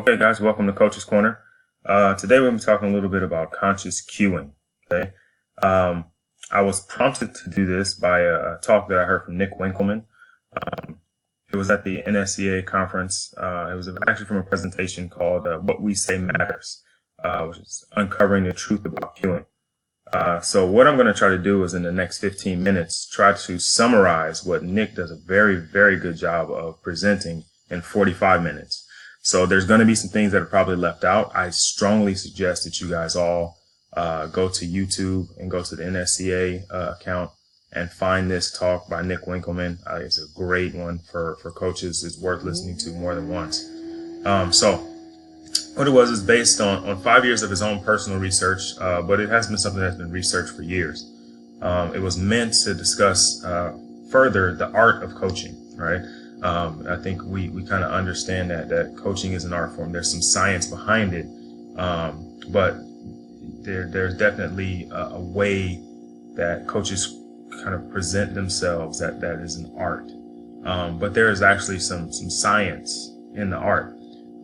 Okay, guys, welcome to Coach's Corner. Today we're going to be talking a little bit about conscious cueing. Okay, I was prompted to do this by a talk that I heard from Nick Winkleman. It was at the NSCA conference. It was actually from a presentation called "What We Say Matters," which is uncovering the truth about cueing. So what I'm going to try to do is in the next 15 minutes, try to summarize what Nick does a very, very good job of presenting in 45 minutes. So there's going to be some things that are probably left out. I strongly suggest that you guys all go to YouTube and go to the NSCA account and find this talk by Nick Winkleman. It's a great one for coaches. It's worth listening to more than once. So what it was is based on 5 years of his own personal research, but it has been something that's been researched for years. It was meant to discuss further the art of coaching, right? I think we kind of understand that coaching is an art form. There's some science behind it, but there's definitely a way that coaches kind of present themselves that is an art. But there is actually some science in the art.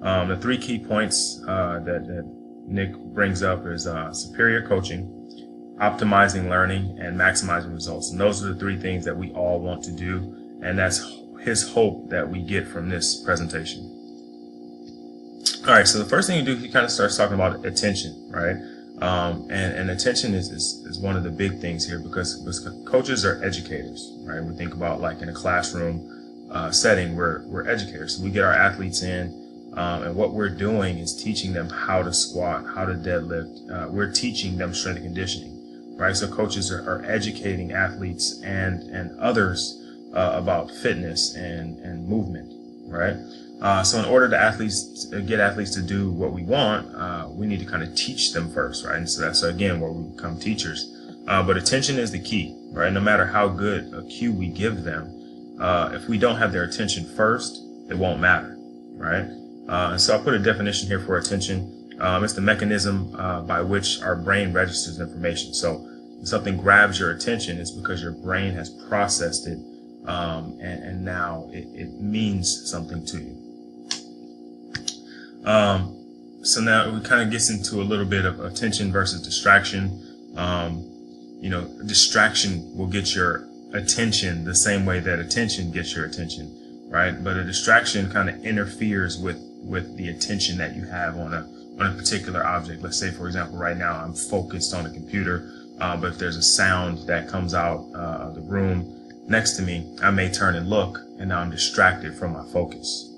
The three key points that Nick brings up is superior coaching, optimizing learning, and maximizing results. And those are the three things that we all want to do, and that's his hope that we get from this presentation. All right, so the first thing you do, he kind of starts talking about attention, right? And attention is one of the big things here because coaches are educators, right? We think about like in a classroom setting, we're educators. So we get our athletes in, and what we're doing is teaching them how to squat, how to deadlift. We're teaching them strength and conditioning, right? So coaches are educating athletes and others about fitness and movement, right? So in order to get athletes to do what we want, we need to kind of teach them first, right? And so that's again where we become teachers. But attention is the key, right? No matter how good a cue we give them, if we don't have their attention first, it won't matter, right? And so I put a definition here for attention. It's the mechanism by which our brain registers information. So if something grabs your attention, it's because your brain has processed it, and now it means something to you. So now it kind of gets into a little bit of attention versus distraction. Distraction will get your attention the same way that attention gets your attention, right? But a distraction kind of interferes with the attention that you have on a particular object. Let's say, for example, right now I'm focused on a computer, but if there's a sound that comes out of the room next to me, I may turn and look, and now I'm distracted from my focus.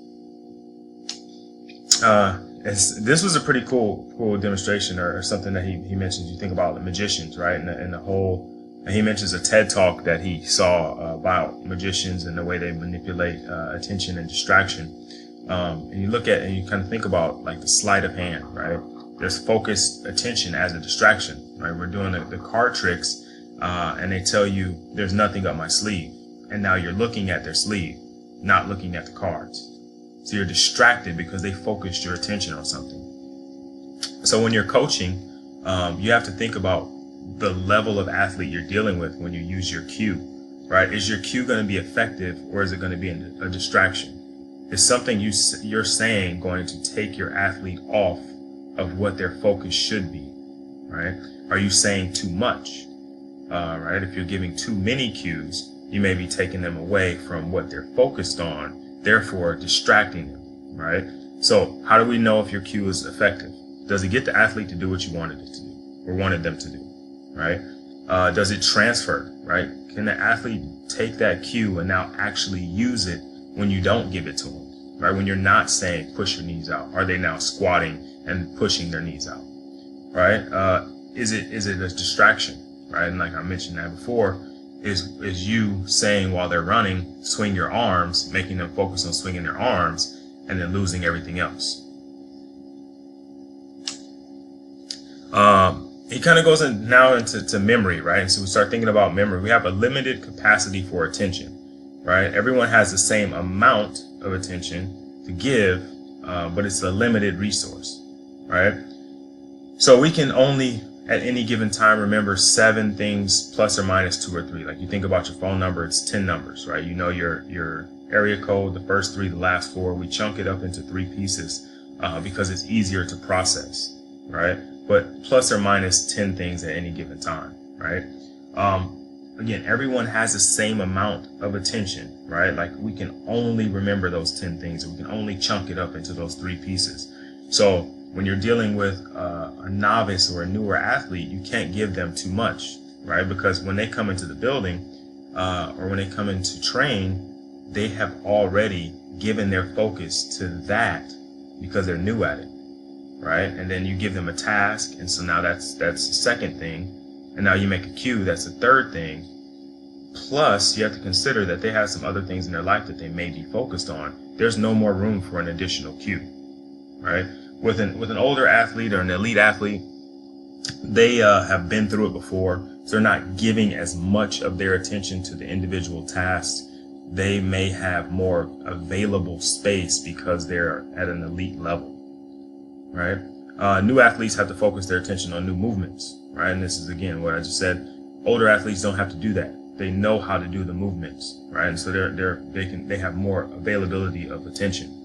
This was a pretty cool demonstration or something that he mentions. You think about the magicians, right? And he mentions a TED talk that he saw about magicians and the way they manipulate attention and distraction. And you look at and you kind of think about like the sleight of hand, right? There's focused attention as a distraction, right? We're doing the card tricks, and they tell you there's nothing up my sleeve, and now you're looking at their sleeve, not looking at the cards. So you're distracted because they focused your attention on something. So when you're coaching, you have to think about the level of athlete you're dealing with when you use your cue, right? Is your cue going to be effective, or is it going to be a distraction? Is something you're saying going to take your athlete off of what their focus should be, right? Are you saying too much, right? If you're giving too many cues, you may be taking them away from what they're focused on, therefore distracting them, right? So how do we know if your cue is effective? Does it get the athlete to do what you wanted it to do or wanted them to do, right? Does it transfer, right? Can the athlete take that cue and now actually use it when you don't give it to them, right? When you're not saying push your knees out, are they now squatting and pushing their knees out, right? Is it a distraction, right? And like I mentioned that before, is you saying while they're running, swing your arms, making them focus on swinging their arms, and then losing everything else. He kind of goes now into memory, right? And so we start thinking about memory. We have a limited capacity for attention, right? Everyone has the same amount of attention to give, but it's a limited resource, right? So we can only at any given time remember 7 things plus or minus 2 or 3. Like you think about your phone number, it's 10 numbers, right? You know your area code, the first 3, the last 4. We chunk it up into 3 pieces. because it's easier to process, right? But plus or minus 10 things at any given time, right? Again, everyone has the same amount of attention, right? Like we can only remember those 10 things, or we can only chunk it up into those 3 pieces. So when you're dealing with a novice or a newer athlete, you can't give them too much, right? Because when they come into the building, or when they come in to train, they have already given their focus to that because they're new at it, right? And then you give them a task, and so now that's the second thing. And now you make a cue, that's the third thing. Plus, you have to consider that they have some other things in their life that they may be focused on. There's no more room for an additional cue, right? With an older athlete or an elite athlete, they have been through it before, so they're not giving as much of their attention to the individual tasks. They may have more available space because they're at an elite level, right? New athletes have to focus their attention on new movements, right? And this is, again, what I just said. Older athletes don't have to do that. They know how to do the movements, right? And so they have more availability of attention.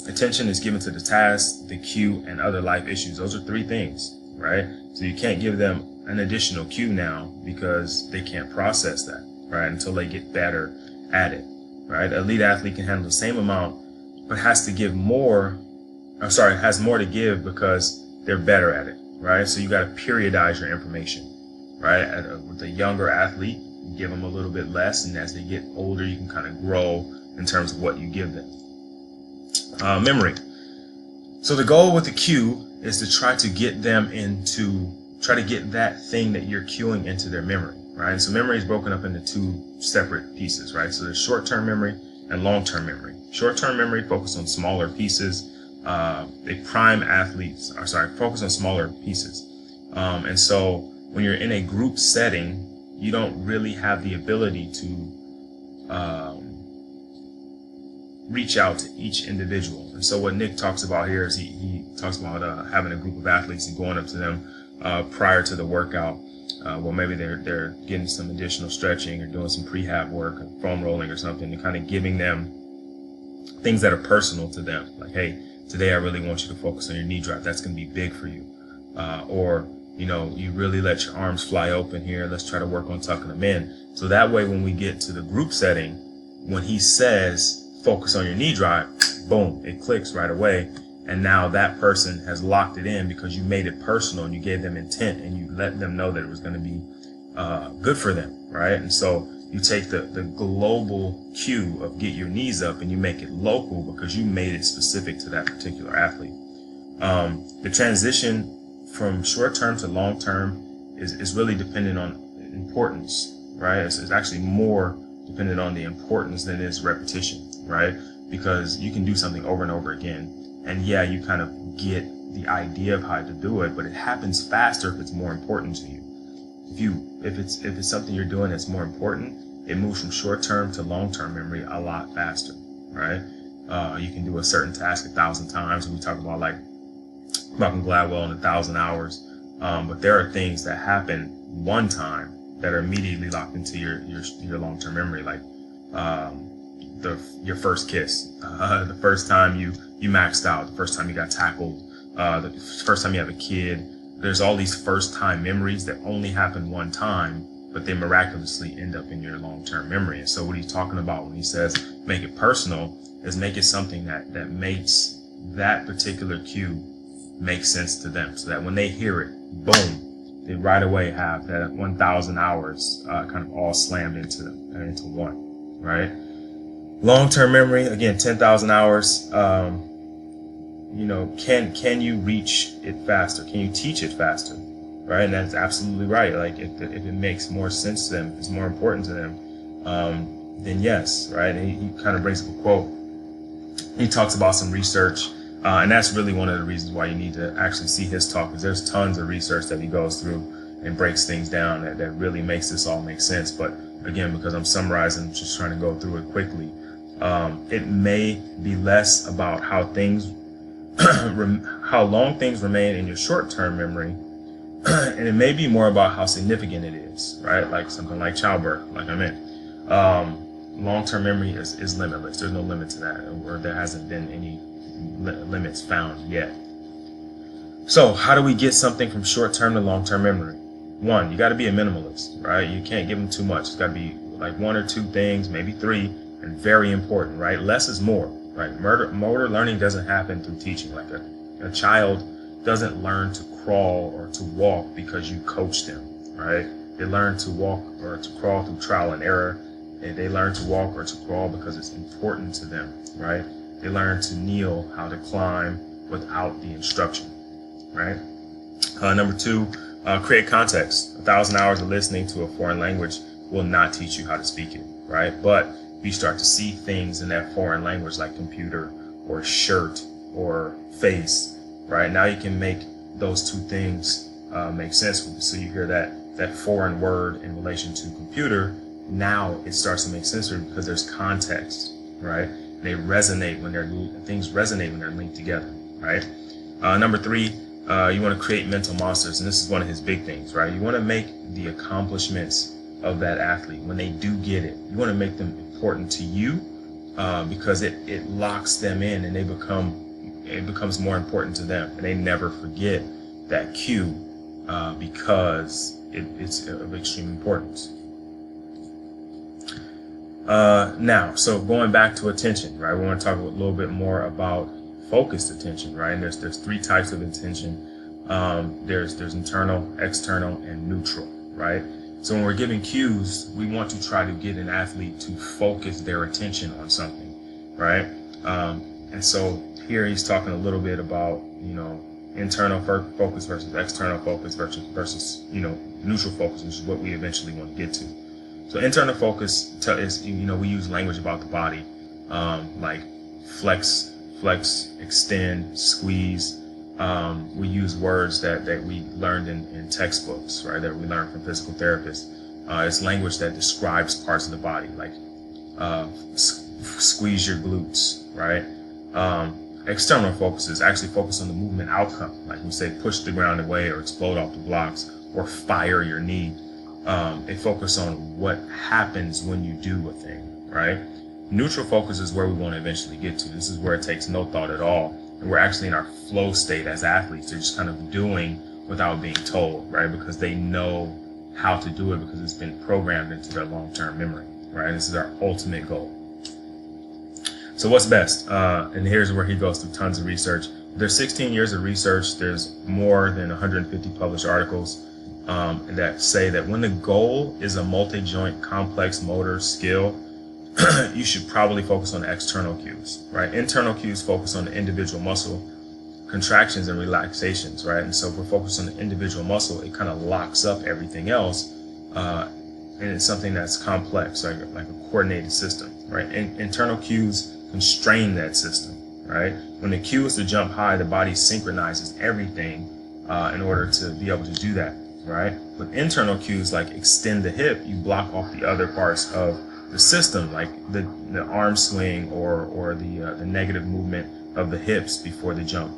Attention is given to the task, the cue, and other life issues. Those are 3 things, right? So you can't give them an additional cue now because they can't process that, right? Until they get better at it, right? Elite athlete can handle the same amount, but has more to give because they're better at it, right? So you got to periodize your information, right? With a younger athlete, you give them a little bit less, and as they get older, you can kind of grow in terms of what you give them. Memory. So the goal with the cue is to try to get that thing that you're cueing into their memory, right? So memory is broken up into 2 separate pieces, right? So there's short-term memory and long-term memory. Short-term memory focus on smaller pieces. They focus on smaller pieces. And so when you're in a group setting, you don't really have the ability to reach out to each individual. And so what Nick talks about here is he talks about having a group of athletes and going up to them prior to the workout. Well, maybe they're getting some additional stretching or doing some prehab work or foam rolling or something, and kind of giving them things that are personal to them. Like, hey, today I really want you to focus on your knee drop. That's going to be big for you. Or, you really let your arms fly open here. Let's try to work on tucking them in. So that way, when we get to the group setting, when he says, focus on your knee drop, boom, it clicks right away. And now that person has locked it in because you made it personal and you gave them intent and you let them know that it was going to be good for them, right? And so you take the global cue of get your knees up and you make it local because you made it specific to that particular athlete. The transition from short term to long term is really dependent on importance, right? It's actually more dependent on the importance than it is repetition, right? Because you can do something over and over again. And yeah, you kind of get the idea of how to do it, but it happens faster if it's more important to you. If it's something you're doing that's more important, it moves from short-term to long-term memory a lot faster, right? You can do a certain task 1,000 times, and we talk about like Malcolm Gladwell in 1,000 hours. But there are things that happen one time that are immediately locked into your long-term memory, like your first kiss, the first time you maxed out, the first time you got tackled, the first time you have a kid. There's all these first time memories that only happen one time, but they miraculously end up in your long-term memory. And so what he's talking about when he says make it personal is make it something that makes that particular cue make sense to them, so that when they hear it, boom, they right away have that 1,000 hours kind of all slammed into one, right? Long-term memory, again, 10,000 hours. Can you reach it faster? Can you teach it faster? Right? And that's absolutely right. Like if it makes more sense to them, if it's more important to them, then yes, right? And he kind of brings up a quote. He talks about some research, and that's really one of the reasons why you need to actually see his talk, because there's tons of research that he goes through and breaks things down that really makes this all make sense. But again, because I'm summarizing, just trying to go through it quickly, it may be less about how long things remain in your short-term memory, and it may be more about how significant it is, right? Like something like childbirth, like I meant. Long-term memory is limitless. There's no limit to that, or there hasn't been any limits found yet. So how do we get something from short-term to long-term memory? One, you got to be a minimalist, right? You can't give them too much. It's got to be like 1 or 2 things, maybe 3, and very important, right? Less is more, right? Motor learning doesn't happen through teaching. Like a child doesn't learn to crawl or to walk because you coach them, right? They learn to walk or to crawl through trial and error. And they learn to walk or to crawl because it's important to them, right? They learn to kneel, how to climb without the instruction, right? Number 2, create context. 1,000 hours of listening to a foreign language will not teach you how to speak it, right? But you start to see things in that foreign language like computer or shirt or face, right? Now you can make those 2 things make sense. So you hear that foreign word in relation to computer. Now it starts to make sense because there's context, right? Things resonate when they're linked together, right? Number 3, you want to create mental monsters, and this is one of his big things, right? You want to make the accomplishments of that athlete, when they do get it, you want to make them important to you because it locks them in, and it becomes more important to them, and they never forget that cue because it's of extreme importance. Now, so going back to attention, right? We want to talk a little bit more about focused attention, right? And there's 3 types of attention. There's internal, external, and neutral, right? So when we're giving cues, we want to try to get an athlete to focus their attention on something, right? And so here he's talking a little bit about, internal focus versus external focus versus neutral focus, which is what we eventually want to get to. So internal focus is, we use language about the body, like flex, extend, squeeze. We use words that we learned in textbooks, right? That we learned from physical therapists. It's language that describes parts of the body, like squeeze your glutes, right? External focus is actually focus on the movement outcome, like we say, push the ground away or explode off the blocks or fire your knee. They focus on what happens when you do a thing, right? Neutral focus is where we want to eventually get to. This is where it takes no thought at all. And we're actually in our flow state as athletes. They're just kind of doing without being told, right? Because they know how to do it because it's been programmed into their long-term memory, right? This is our ultimate goal. So what's best? And here's where he goes through tons of research. There's 16 years of research. There's more than 150 published articles that say that when the goal is a multi-joint complex motor skill, you should probably focus on the external cues, right? Internal cues focus on the individual muscle contractions and relaxations, right? And so if we're focused on the individual muscle, it kind of locks up everything else, and it's something that's complex, like a coordinated system, right? Internal cues constrain that system, right? When the cue is to jump high, the body synchronizes everything in order to be able to do that, right? With internal cues like extend the hip, you block off the other parts of the system, like the arm swing or the negative movement of the hips before the jump.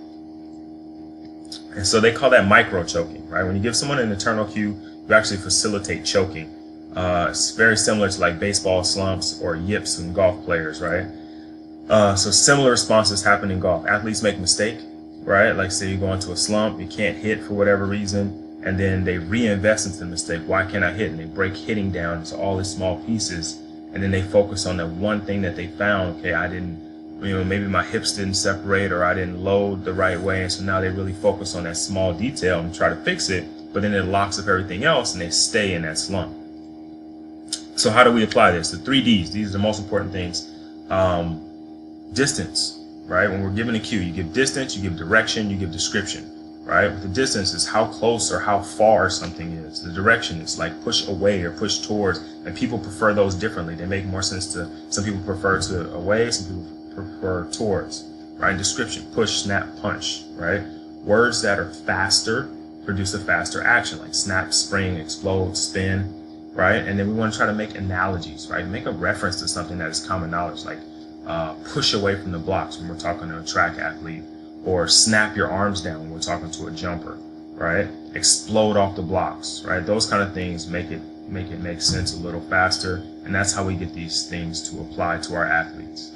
And so they call that micro choking, right? When you give someone an internal cue, you actually facilitate choking. It's very similar to like baseball slumps or yips in golf players, right? So similar responses happen in golf. Athletes make mistake, right? Like say you go into a slump, you can't hit for whatever reason, and then they reinvest into the mistake. Why can't I hit? And they break hitting down into all these small pieces, and then they focus on that one thing that they found. Okay, I didn't, maybe my hips didn't separate or I didn't load the right way, and so now they really focus on that small detail and try to fix it, but then it locks up everything else and they stay in that slump. So how do we apply this? The 3 Ds, these are the most important things. Distance, right? When we're given a cue, you give distance, you give direction, you give description, right? The distance is how close or how far something is. The direction is like push away or push towards, and people prefer those differently. They make more sense to, some people prefer to away, some people prefer towards, right? Description, push, snap, punch, right? Words that are faster produce a faster action, like snap, spring, explode, spin, right? And then we want to try to make analogies, right? Make a reference to something that is common knowledge, like push away from the blocks when we're talking to a track athlete, or snap your arms down when we're talking to a jumper, right? Explode off the blocks, right? Those kind of things make it make sense a little faster, and that's how we get these things to apply to our athletes.